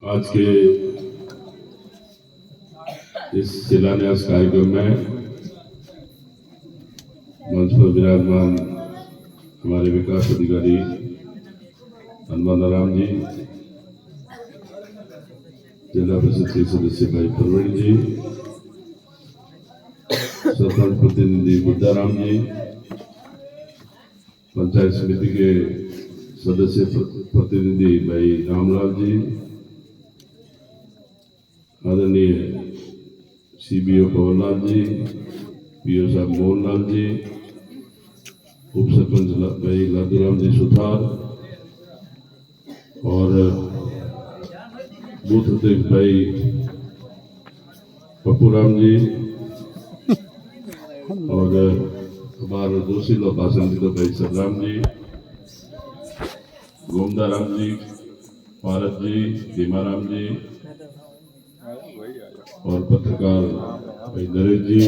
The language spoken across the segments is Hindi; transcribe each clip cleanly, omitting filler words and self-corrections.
आज के इस शिलान्यास कार्यक्रम में मंच पर विराजमान हमारे विकास अधिकारी हनुमान जी, जिला परिषद के सदस्य भाई प्रवीण जी, सरपंच प्रतिनिधि बुद्धाराम जी, पंचायत समिति के सदस्य प्रतिनिधि भाई रामलाल जी, आदरणीय सीबीओ पवनलाल जी, पीओ साहब मोहनलाल जी, उप सरपंच भाई लादूराम जी सुथार और बूथ अध्यक्ष भाई पप्पूराम जी और हमारे दूसरी लोग भाषण तो भाई सदराम जी, गोमदाराम जी, पारस जी, भीमाराम जी और पत्रकार भाई नरेश जी।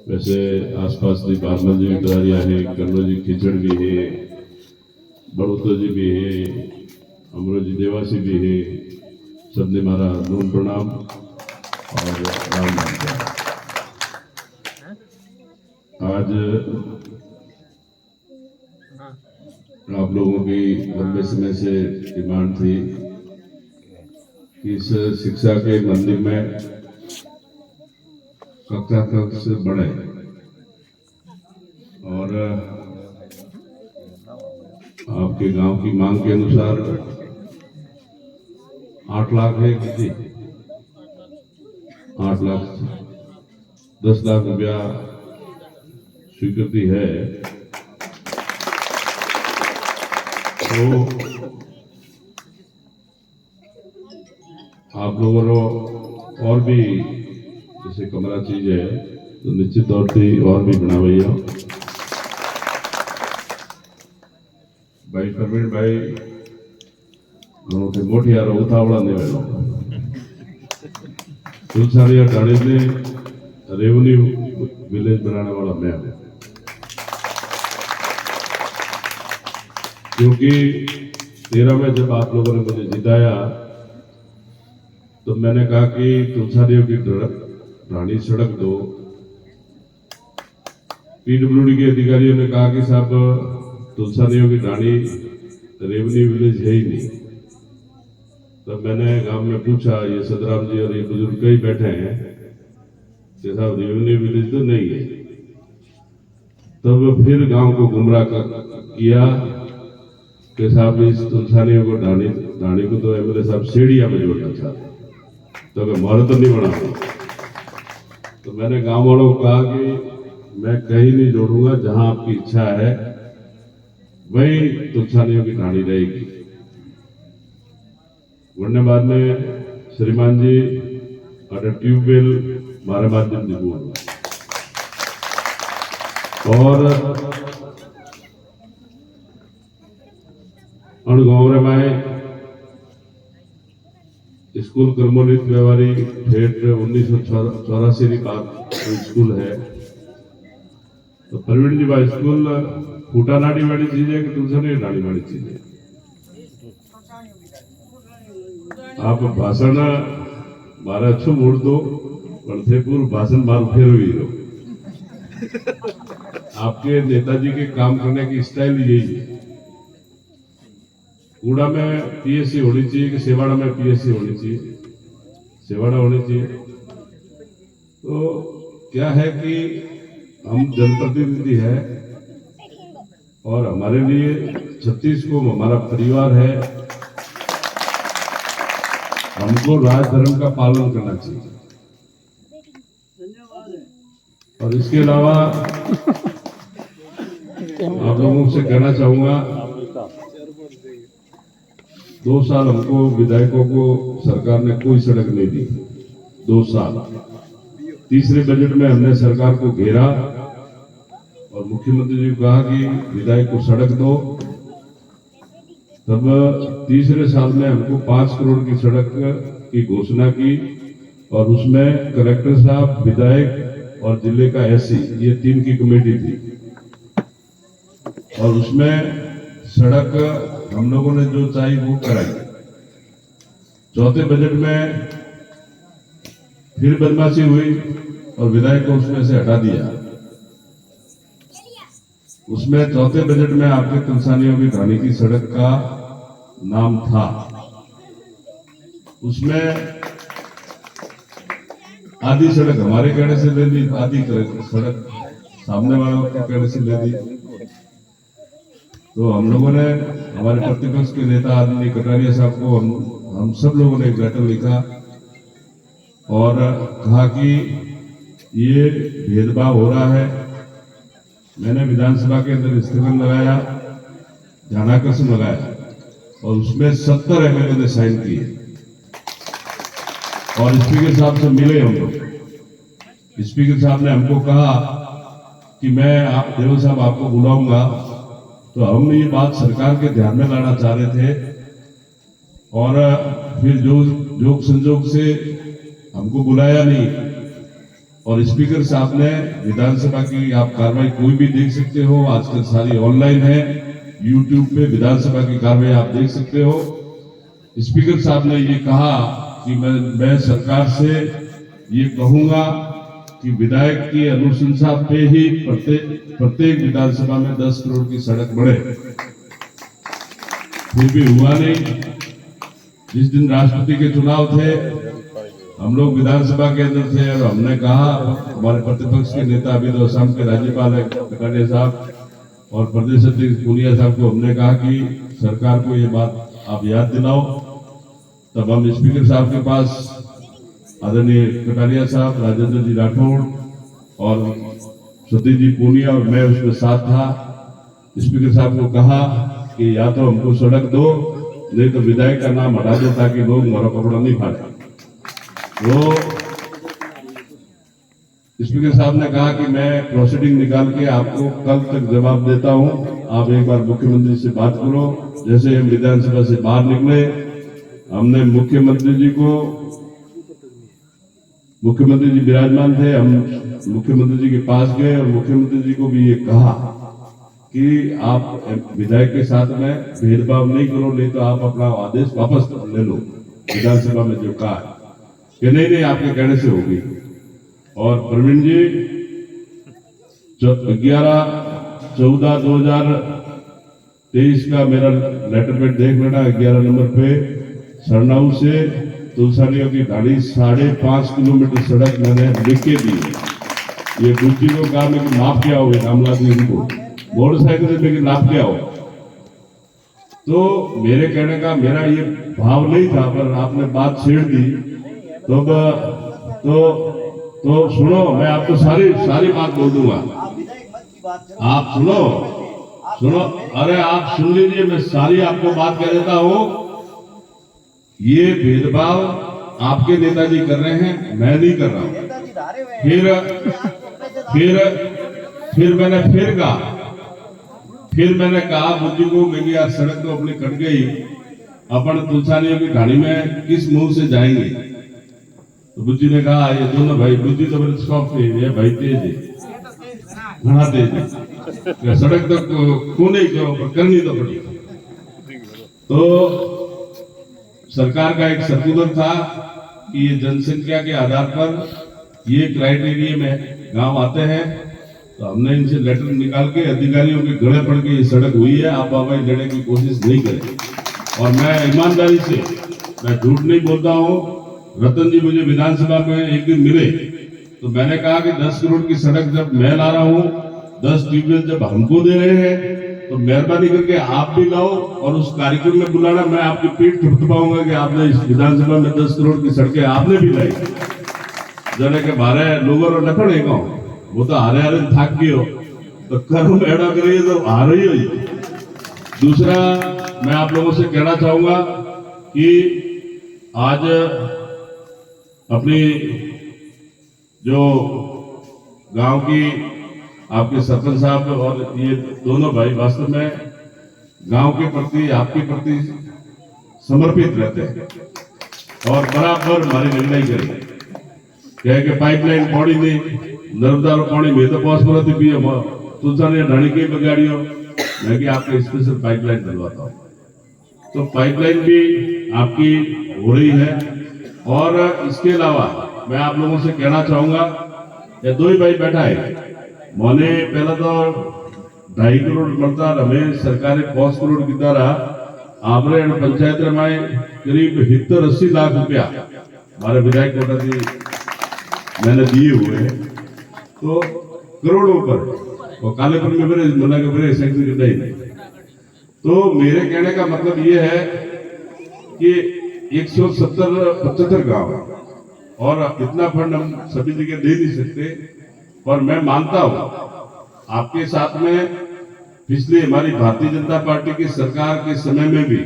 वैसे आसपास की बारमल जी भी है, कन्नो जी खिचड़ भी है, बड़ोतो जी भी है, अमरो जी देवासी भी है। सबने मारा नून प्रणाम और राम राम। आज आप लोगों की लंबे समय से डिमांड थी कि इस शिक्षा के मंदिर में कक्षा कक्ष बढ़े और आपके गांव की मांग के अनुसार 8 लाख है कितनी 8 लाख 10 लाख रुपया स्वीकृति है। तो आप लोगों को और भी जैसे कमरा चीज है तो निश्चित तौर पर और भी बना भैया भाई प्रवीण भाई घणो मोटी यार उतावड़ा नहीं वेलो तुलसारिया ढाणी ने रेवेन्यू विलेज बनाने वाला मैं हूं, क्योंकि 13 में जब आप लोगों ने मुझे जिताया तो मैंने कहा कि तुलसारियों की ढाणी सड़क दो। पीडब्ल्यूडी के अधिकारियों ने कहा कि साहब तुलसानियों की ढाणी रेवेन्यू विलेज है ही नहीं। तब मैंने गांव में पूछा, ये सदराम जी और ये बुजुर्ग कई बैठे हैं कि साहब रेवेन्यू विलेज तो नहीं है। तब फिर गांव को गुमराह किया कि साहब इस तुलसानियों को ढाणी को तो एमएलए साहब सीढ़िया में जोड़ना चाहते, तो हमारा तो नहीं बना। तो मैंने गांव वालों को कहा कि मैं कहीं नहीं जोड़ूंगा, जहां आपकी इच्छा है वही तुलसानियों की ढाणी रहेगी। वरना बाद में श्रीमान जी अगर ट्यूबवेल मारे माध्यम दिखू और गाँव में स्कूल कर्मोलित व्यवहारी ठेठ 1984 की बात स्कूल है। तो प्रवीण जी भाई स्कूल फूटा नाड़ी वाली चीज है कि तुलसानी नाड़ी वाली चीज है? आप भाषण मारा अच्छो मोड़ दो पर थे पूर्व भाषण मार फेर हुई हो। आपके नेताजी के काम करने की स्टाइल यही है। कूड़ा में पीएससी होनी चाहिए कि सेवाड़ा में पीएससी होनी चाहिए? सेवाड़ा होनी चाहिए। तो क्या है कि हम जनप्रतिनिधि है और हमारे लिए छत्तीस को हमारा परिवार है, हमको राज धर्म का पालन करना चाहिए। और इसके अलावा आप लोगों से कहना चाहूंगा, 2 साल हमको विधायकों को सरकार ने कोई सड़क नहीं दी। 2 साल। तीसरे बजट में हमने सरकार को घेरा और मुख्यमंत्री जी को कहा कि विधायक को सड़क दो। तब तीसरे साल में हमको 5 करोड़ की सड़क की घोषणा की और उसमें कलेक्टर साहब, विधायक और जिले का एससी, ये 3 की कमेटी थी और उसमें सड़क हम लोगों ने जो चाहिए वो कराई। चौथे बजट में फिर बदमाशी हुई और विधायक को उसमें से हटा दिया। उसमें चौथे बजट में आपके तुलसानियों की घानी की सड़क का नाम था। उसमें आधी सड़क हमारे कहने से ले ली, आधी सड़क सामने वालों के कहने से ले ली। तो हम लोगों ने, हमारे प्रतिपक्ष के नेता आदरणीय कटारिया साहब को हम सब लोगों ने एक लेटर लिखा और कहा कि ये भेदभाव हो रहा है। मैंने विधानसभा के अंदर स्थगन लगाया, ध्यानाकर्षण लगाया और उसमें 70 एमएलए ने साइन किए और स्पीकर साहब से मिले हम लोग। स्पीकर साहब ने हमको कहा कि मैं देवल साहब आपको बुलाऊंगा। तो हम ये बात सरकार के ध्यान में लाना चाह रहे थे और फिर जो संजोग से हमको बुलाया नहीं। और स्पीकर साहब ने विधानसभा की, आप कार्रवाई कोई भी देख सकते हो, आजकल सारी ऑनलाइन है, यूट्यूब पे विधानसभा की कार्रवाई आप देख सकते हो। स्पीकर साहब ने ये कहा कि मैं सरकार से ये कहूंगा कि विधायक की अनुशंसा पे ही प्रत्येक विधानसभा में 10 करोड़ की सड़क बढ़े। फिर भी हुआ नहीं। जिस दिन राष्ट्रपति के चुनाव थे, हम लोग विधानसभा के अंदर थे और हमने कहा, हमारे प्रतिपक्ष के नेता अभी तो असम के राज्यपाल है कटारिया साहब और प्रदेश अध्यक्ष पूनिया साहब को हमने कहा कि सरकार को ये बात आप याद दिलाओ। तब हम स्पीकर साहब के पास, आदरणीय कटारिया साहब, राजेंद्र जी राठौड़ और सतीश जी पूनिया और मैं उसमें साथ था, स्पीकर साहब को कहा कि या तो हमको सड़क दो, नहीं तो विधायक का नाम हटा दो ताकि लोग हमारा कपड़ा नहीं फाड़े। तो स्पीकर साहब ने कहा कि मैं प्रोसीडिंग निकाल के आपको कल तक जवाब देता हूं, आप एक बार मुख्यमंत्री से बात करो। जैसे हम विधानसभा से बाहर निकले, हमने मुख्यमंत्री जी विराजमान थे, हम मुख्यमंत्री जी के पास गए और मुख्यमंत्री जी को भी ये कहा कि आप विधायक के साथ में भेदभाव नहीं करो, नहीं तो आप अपना आदेश वापस ले लो। विधानसभा में जो कहा कि नहीं आपके कहने से होगी। और प्रवीण जी 11/14/2023 का मेरा लेटर पेड देख लेना। 11 नंबर पे सरनाऊ से तुलसानियों की गाड़ी 5.5 किलोमीटर सड़क मैंने लिख के दी। ये गुज्जी को कहा मैं नाप क्या हो, रामलाल जी को मोटरसाइकिल से लेकर नाप क्या हो। तो मेरे कहने का मेरा ये भाव नहीं था, पर आपने बात छेड़ दी। तो सुनो, मैं आपको सारी बात बोल दूंगा। आप सुनो, अरे आप सुन लीजिए, मैं सारी आपको बात कह देता हूं। ये भेदभाव आपके नेताजी कर रहे हैं, मैं नहीं कर रहा हूं। फिर मैंने कहा बुद्धि को, मेरी आज सड़क तो अपनी कट गई, अपन तुलसानियों की घानी में किस मुंह से जाएंगे। तो बुद्धि ने कहा ये दोनों भाई, बुद्धि तो मेरे सॉफ्ट है, ये भाई तेज है, घना तेज है, सड़क तक क्यों नहीं करो, पर करनी तो पड़ी। तो सरकार का एक सर्कुलर था कि ये जनसंख्या के आधार पर ये क्राइटेरिया में गांव आते हैं। तो हमने इनसे लेटर निकाल के अधिकारियों के गले पड़ के ये सड़क हुई है, आप आवाज देने की कोशिश नहीं करें। और मैं ईमानदारी से, मैं झूठ नहीं बोलता हूँ। रतन जी मुझे विधानसभा में एक दिन मिले तो मैंने कहा कि 10 करोड़ की सड़क जब मैं ला रहा हूँ, 10 ट्यूबवेल जब हमको दे रहे हैं, तो मेहरबानी करके आप भी लाओ और उस कार्यक्रम में बुलाना। मैं आपकी पीठ थपथपाऊंगा कि आपने इस विधानसभा में 10 करोड़ की सड़कें आपने भी लाई। जने के बारे लोगों ने न पड़ेगा, वो तो हारे थक गए हो, तो करो एड़ा करिए तो आ रही हो। दूसरा, मैं आप लोगों से कहना चाहूंगा कि आज अपनी जो गांव की आपके सरपंच साहब और ये दोनों भाई वास्तव में गांव के प्रति, आपके प्रति समर्पित रहते हैं और बराबर हमारी निर्णय करें। कहे कि पाइपलाइन पौड़ी नहीं, नर्मदा पानी में तो पहुंच पर थी पी तुलसा ने ढाणी के बगाड़ियों, मैं कि आपके स्पेशल पाइपलाइन डलवाता हूँ। तो पाइपलाइन भी आपकी हो रही है। और इसके अलावा मैं आप लोगों से कहना चाहूंगा, ये दो ही भाई बैठा है, मैंने पहला तो 2.5 करोड़ મળતા रमेश सरकारे 5 करोड़ की द्वारा आपने पंचायत में करीब 70-80 लाख रुपया हमारे विधायक कोटा जी मैंने दिए हुए हैं, तो करोड़ों पर और कालेपुर में मेरे मना के मेरे सेक्रेटरी नहीं। तो मेरे कहने का मतलब ये है कि 170-75 गांव और इतना फंड हम सभी जगह दे नहीं सकते, पर मैं मानता हूं आपके साथ में पिछले हमारी भारतीय जनता पार्टी की सरकार के समय में भी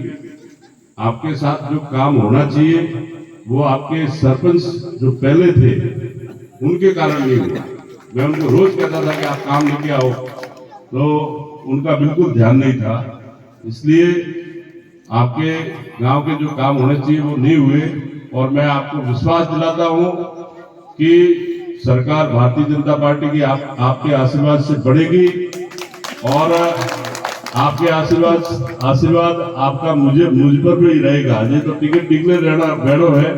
आपके साथ जो काम होना चाहिए वो आपके सरपंच जो पहले थे उनके कारण नहीं हुआ। मैं उनको रोज कहता था कि आप काम लेके आओ, तो उनका बिल्कुल ध्यान नहीं था, इसलिए आपके गांव के जो काम होने चाहिए वो नहीं हुए। और मैं आपको विश्वास दिलाता हूं कि सरकार भारतीय जनता पार्टी की आपके आशीर्वाद से बढ़ेगी और आपके आशीर्वाद आपका मुझ पर भी रहेगा। ये तो टिकट डिक्लेयर रहना बैठो है,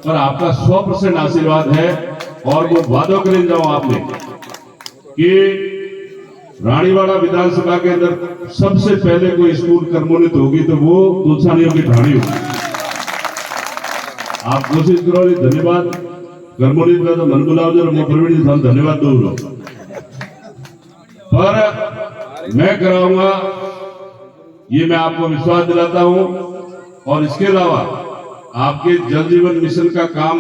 पर आपका 100% आशीर्वाद है। और वो वादा करें जाओ आपने कि रानीवाड़ा विधानसभा के अंदर सबसे पहले कोई स्कूल कर्मोन्नत होगी तो वो तुलसानियों की ढाणी होगी। आप कोशिश करो। धन्यवाद कर्मोन्नत में तो मन बुलाओ जो प्रवीण जी साहब धन्यवाद दो, पर मैं कराऊंगा, ये मैं आपको विश्वास दिलाता हूं। और इसके अलावा आपके जल जीवन मिशन का काम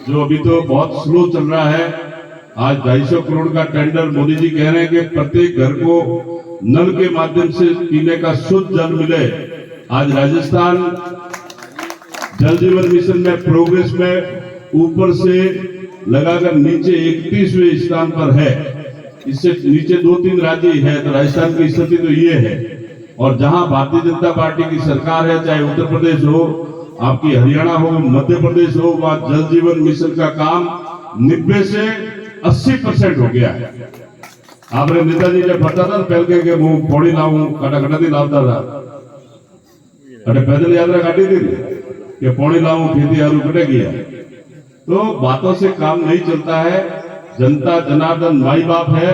जो अभी तो बहुत स्लो चल रहा है, आज 250 करोड़ का टेंडर मोदी जी कह रहे हैं कि प्रत्येक घर को नल के माध्यम से पीने का शुद्ध जल मिले। आज राजस्थान जल जीवन मिशन में प्रोग्रेस में ऊपर से लगाकर नीचे 31वें स्थान पर है। इससे नीचे 2-3 राज्य है, तो राजस्थान की स्थिति तो ये है। और जहां भारतीय जनता पार्टी की सरकार है, चाहे उत्तर प्रदेश हो, आपकी हरियाणा हो, मध्य प्रदेश हो, वहां जल जीवन मिशन का काम 90 से 80% हो गया है। आपने नेताजी जब भरता था पहले के मुंह पौड़ी लाऊं काटा नहीं लाता था, अरे पैदल यात्रा काटी थी कि पौड़ी लाऊं खेती आलू कटे गया। तो बातों से काम नहीं चलता है। जनता जनार्दन माई बाप है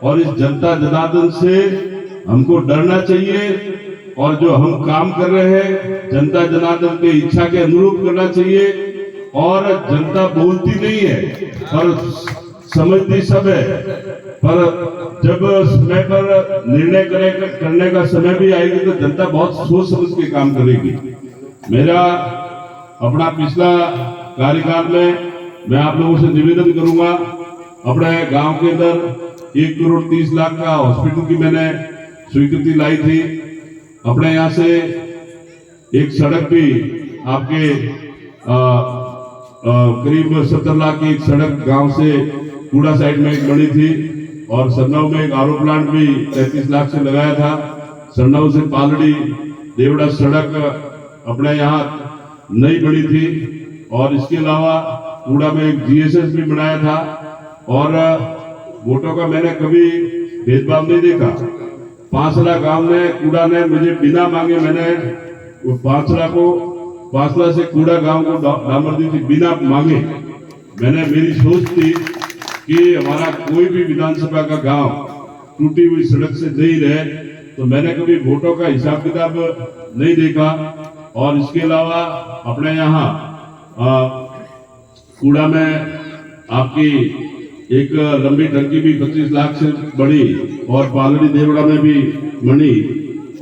और इस जनता जनार्दन से हमको डरना चाहिए और जो हम काम कर रहे हैं जनता जनार्दन की इच्छा के अनुरूप करना चाहिए। और जनता बोलती नहीं है पर समझती सब है, पर जब समय पर निर्णय करने का समय भी आएगी तो जनता बहुत सोच समझ के काम करेगी। मेरा अपना पिछला कार्यकाल में मैं आप लोगों से निवेदन करूंगा, अपने गांव के अंदर 1 करोड़ 30 लाख का हॉस्पिटल की मैंने स्वीकृति लाई थी। अपने यहाँ से एक सड़क भी आपके करीब 70 लाख की एक सड़क गांव से कूड़ा साइड में एक बनी थी। और सरनऊ में एक आरओ प्लांट भी 33 लाख से लगाया था। सरनऊ से पालड़ी देवड़ा सड़क अपने यहाँ नई बनी थी। और इसके अलावा कूड़ा में एक जीएसएस भी बनाया था। और वोटों का मैंने कभी भेदभाव नहीं देखा। 5 लाख गांव ने कूड़ा ने मुझे बिना मांगे मैंने 5 लाख से कूड़ा गांव को डामर दी थी बिना मांगे। मैंने मेरी सोच थी कि हमारा कोई भी विधानसभा का गांव टूटी हुई सड़क से नहीं रहे, तो मैंने कभी वोटों का हिसाब किताब नहीं देखा। और इसके अलावा अपने यहाँ कूड़ा में आपकी एक लंबी टंकी भी 25 लाख से बड़ी और पालड़ी देवड़ा में भी बनी।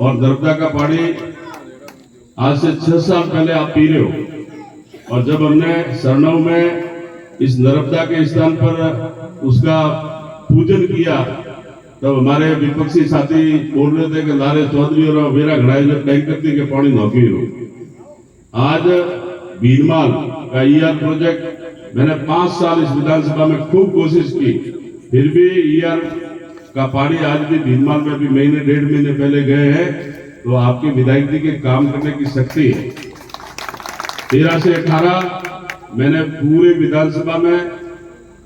और नर्मदा का पानी आज से 6 साल पहले आप पी रहे हो। और जब हमने सरनऊ में इस नर्मदा के स्थान पर उसका पूजन किया तब हमारे विपक्षी साथी बोल रहे थे कि लारे चौधरी और मेरा घड़ाई जब टैंकर थी कि पानी नौकी हो। आज भीनमाल का ईआर प्रोजेक्ट मैंने 5 साल इस विधानसभा में खूब कोशिश की, फिर भी ईआर का पानी आज भी भीनमाल में भी महीने 1.5 महीने पहले गए हैं। तो आपके विधायक जी के काम करने की शक्ति है। 13 से 18 मैंने पूरे विधानसभा में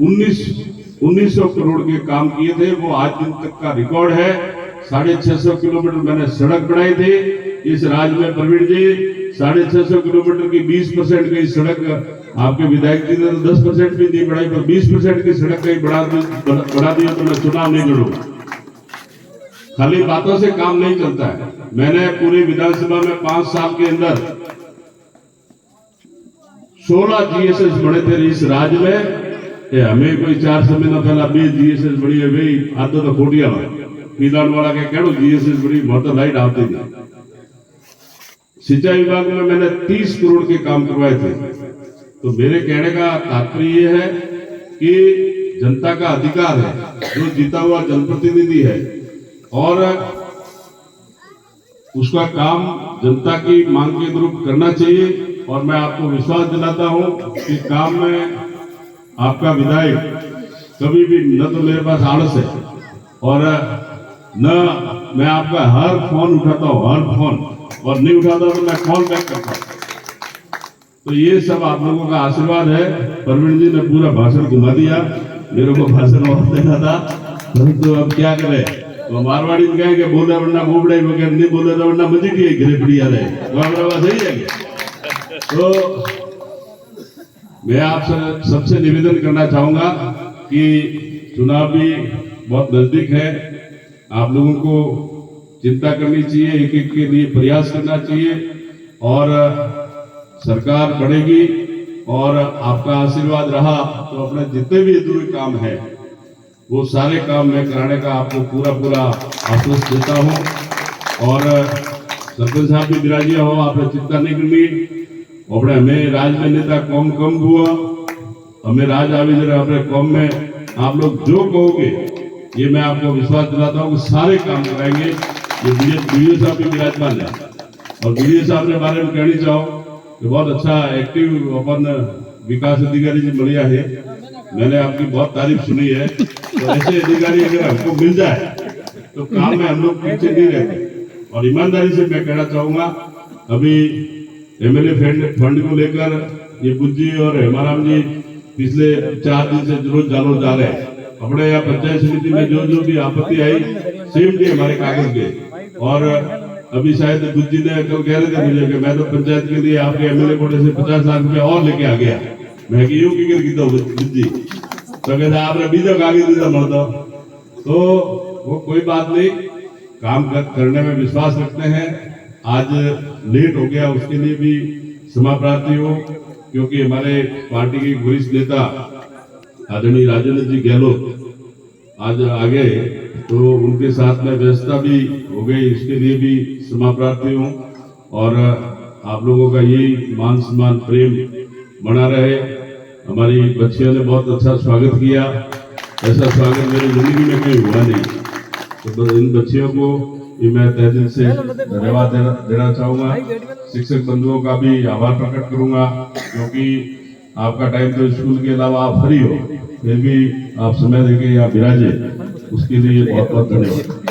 1900 करोड़ के काम किए थे। वो आज दिन तक का रिकॉर्ड है। 650 किलोमीटर मैंने सड़क बनाई थी इस राज्य में प्रवीण जी 650 किलोमीटर की 20% की सड़क आपके विधायक जी ने 10% भी नहीं बढ़ाई, पर 20% की सड़क कहीं बढ़ा दिया तो मैं चुनाव नहीं लड़ूंगा। खाली बातों से काम नहीं चलता है। मैंने पूरी विधानसभा में 5 साल के अंदर 16 GSS बने थे इस राज्य में। हमें कोई 4 महीना पहला 20 GSS बड़ी है भाई, आधो तो खोटिया पीलान वाला के कहो GSS बड़ी बहुत लाइट आती थी। सिंचाई विभाग में मैंने 30 करोड़ के काम करवाए थे। तो मेरे कहने का तात्पर्य यह है कि जनता का अधिकार है, जो जीता हुआ जनप्रतिनिधि है और उसका काम जनता की मांग के अनुरूप करना चाहिए। और मैं आपको विश्वास दिलाता हूं कि काम में आपका विधायक कभी भी न तो मेरे पास आलस है और न मैं आपका हर फोन उठाता हूं, हर फोन, और नहीं उठाता तो मैं कॉल बैक करता हूं। तो ये सब आप लोगों का आशीर्वाद है। प्रवीण जी ने पूरा भाषण घुमा दिया, मेरे को भाषण और देना था, तो अब क्या करें। तो मारवाड़ी में कहेंगे बोले वरना बोबड़े वगैरह, नहीं बोले तो वरना मजे की घिरे बढ़िया रहे, तो हमारा बात सही है। तो मैं आप सबसे निवेदन करना चाहूंगा कि चुनाव भी बहुत नजदीक है, आप लोगों को चिंता करनी चाहिए, एक एक के लिए प्रयास करना चाहिए और सरकार बढ़ेगी और आपका आशीर्वाद रहा तो अपने जितने भी अधूरे काम है वो सारे काम मैं कराने का आपको पूरा आश्वासन देता हूं। और सरपंच साहब भी विराजिया हो, आपने चिंता नहीं करनी। अपने हमें राज में नेता कम हुआ, हमें राज आवी जरा अपने कौम में आप लोग जो कहोगे ये मैं आपको विश्वास दिलाता हूँ कि सारे काम कराएंगे। ये बीडीओ साहब भी विराजमान है और बीडीओ साहब के बारे में कहनी चाहो कि बहुत अच्छा एक्टिव अपन विकास अधिकारी जी बढ़िया है, मैंने आपकी बहुत तारीफ सुनी है। तो ऐसे अधिकारी अगर हमको मिल जाए तो काम में हम लोग पीछे नहीं रहते। और ईमानदारी से मैं कहना चाहूंगा, अभी एमएलए फंड को लेकर ये बुज्जी और हेमाराम जी पिछले 4 दिन से रोज जालो जा रहे हैं। अपने यहाँ पंचायत समिति में जो भी आपत्ति आई सेम डे हमारे कागज के। और अभी शायद बुज्जी ने कल कह रहे थे मुझे कि मैं तो पंचायत के लिए आपके एमएलए कोटे से 50 लाख रुपया और लेके आ गया। मैं कि यूं की कीता बुज्जी तो कहते आपने बीजा कागज दीदा मरता। तो वो कोई बात नहीं, काम करने में विश्वास रखते हैं। आज लेट हो गया उसके लिए भी क्षमा प्रार्थी हो, क्योंकि हमारे पार्टी के वरिष्ठ नेता आदरणीय राजेंद्र जी गहलोत आज आ गए, तो उनके साथ में व्यवस्था भी हो गई, इसके लिए भी क्षमा प्रार्थी हूँ। और आप लोगों का यही मान सम्मान प्रेम बना रहे। हमारी बच्चियों ने बहुत अच्छा स्वागत किया, ऐसा स्वागत मेरी जिंदगी में कहीं हुआ नहीं। तो इन बच्चियों को ये मैं तहे दिल से धन्यवाद देना चाहूंगा। शिक्षक बंधुओं का भी आभार प्रकट करूंगा, क्योंकि आपका टाइम तो स्कूल के अलावा आप फ्री हो, फिर भी आप समय देके यहाँ विराजे, उसके लिए बहुत बहुत धन्यवाद।